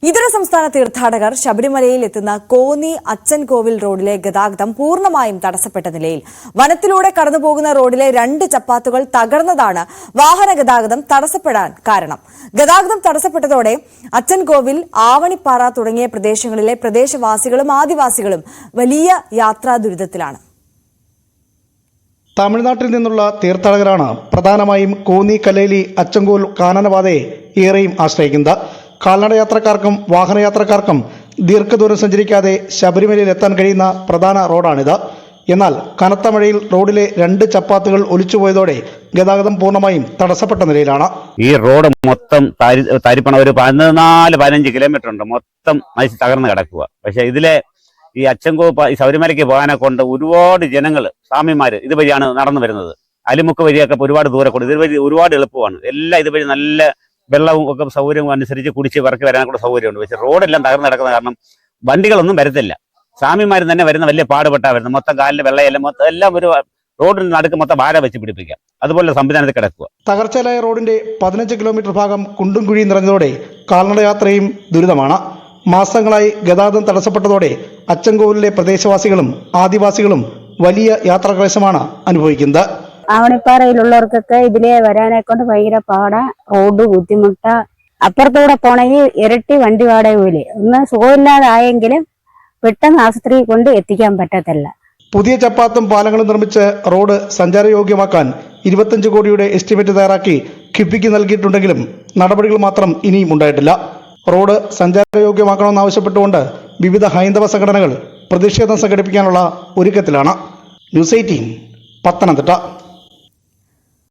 ഇതര സംസ്ഥാന തീർത്ഥാടകർ ശബരിമലയിൽ എത്തുന്ന കോന്നി അച്ചൻകോവിൽ റോഡിലെ ഗതാഗതം പൂർണ്ണമായും തടസ്സപ്പെട്ട നിലയിൽ. വനത്തിലൂടെ കടന്നുപോകുന്ന റോഡിലെ 2 ചപ്പാത്തുകൾ തകർന്നതാണ് വാഹന ഗതാഗതം തടസ്സപ്പെടാൻ കാരണം. ഗതാഗതം തടസ്സപ്പെട്ടതോടെ അച്ചൻകോവിൽ, ആവണിപ്പാറ തുടങ്ങിയ പ്രദേശങ്ങളിലെ പ്രദേശവാസികളും ആദിവാസികളും വലിയ യാത്രാ ദുരിതത്തിലാണ്. തമിഴ്നാട്ടിൽ നിന്നുള്ള തീർത്ഥാടകരാണ് പ്രധാനമായും കോന്നി, കല്ലേലി, അച്ചൻകോൽ കാനനപാതയെ ഏറെയും ആശ്രയിക്കുന്നത്. കാൽനടയാത്രക്കാർക്കും വാഹനയാത്രക്കാർക്കും ദീർഘദൂരം സഞ്ചരിക്കാതെ ശബരിമലയിൽ എത്താൻ കഴിയുന്ന പ്രധാന റോഡാണിത്. എന്നാൽ കനത്ത മഴയിൽ റോഡിലെ 2 ചപ്പാത്തുകൾ ഒലിച്ചുപോയതോടെ ഗതാഗതം പൂർണ്ണമായും തടസ്സപ്പെട്ട നിലയിലാണ്. ഈ റോഡ് മൊത്തം തരിപ്പണ ഒരു 14-15 കിലോമീറ്റർ ഉണ്ട്, മൊത്തം നശിച്ച് തകർന്ന് കിടക്കുക. പക്ഷെ ഇതിലെ ഈ അച്ചൻകോ ശബരിമലയ്ക്ക് പോകാനെ കൊണ്ട് ഒരുപാട് ജനങ്ങൾ, സ്വാമിമാര് ഇതുവഴിയാണ് നടന്നു വരുന്നത്. അലിമുക്ക് വഴിയൊക്കെ ഒരുപാട് ദൂരെ കൊണ്ട് ഇതുവഴി ഒരുപാട് എളുപ്പമാണ്. എല്ലാം ഇതുവഴി നല്ല വെള്ളവും ഒക്കെ സൗകര്യവും അനുസരിച്ച് കുടിച്ച് വറക്കി വരാനൊക്കെ സൗകര്യമുണ്ട്. പക്ഷെ റോഡെല്ലാം തകർന്ന് കിടക്കുന്ന കാരണം വണ്ടികളൊന്നും വരത്തില്ല. സ്വാമിമാർ തന്നെ വരുന്ന വലിയ പാടുപെട്ടാ വരുന്നത്. മൊത്തം കാലിന്റെ വെള്ളയെല്ലാം മൊത്തം എല്ലാം ഒരു റോഡിന് നടുക്ക് മൊത്തം ഭാര വെച്ച് പിടിപ്പിക്കാം. അതുപോലെ സംവിധാനത്തിൽ കിടക്കുക. തകർച്ചയിലായ റോഡിന്റെ 15 കിലോമീറ്റർ ഭാഗം കുണ്ടും കുഴിയും നിറഞ്ഞതോടെ കാൽനടയാത്രയും ദുരിതമാണ്. മാസങ്ങളായി ഗതാഗതം തടസ്സപ്പെട്ടതോടെ അച്ചൻകോവിലിലെ പ്രദേശവാസികളും ആദിവാസികളും വലിയ യാത്രാക്ലേശമാണ് അനുഭവിക്കുന്നത്. ആവണിപ്പാറയിലുള്ളവർക്കൊക്കെ ഇതിലെ വരാനെ കൊണ്ട് ഭയങ്കര പാടാ, റോഡ് ബുദ്ധിമുട്ടാ. അപ്പുറത്തൂടെ പോണെങ്കിൽ ഇരട്ടി വണ്ടി വാടക കൂലി. ഒന്ന് സുഖമില്ലാതായെങ്കിലും പെട്ടെന്ന് ആശുപത്രി കൊണ്ട് എത്തിക്കാൻ പറ്റത്തില്ല. പുതിയ ചപ്പാത്തും പാലങ്ങളും നിർമ്മിച്ച് റോഡ് സഞ്ചാരയോഗ്യമാക്കാൻ 25 കോടിയുടെ എസ്റ്റിമേറ്റ് തയ്യാറാക്കി കിഫ്ബിക്ക് നൽകിയിട്ടുണ്ടെങ്കിലും നടപടികൾ മാത്രം ഇനിയും ഉണ്ടായിട്ടില്ല. റോഡ് സഞ്ചാരയോഗ്യമാക്കണമെന്നാവശ്യപ്പെട്ടുകൊണ്ട് വിവിധ ഹൈന്ദവ സംഘടനകൾ പ്രതിഷേധം സംഘടിപ്പിക്കാനുള്ള ഒരുക്കത്തിലാണ്. ന്യൂസ് 18 പത്തനംതിട്ട.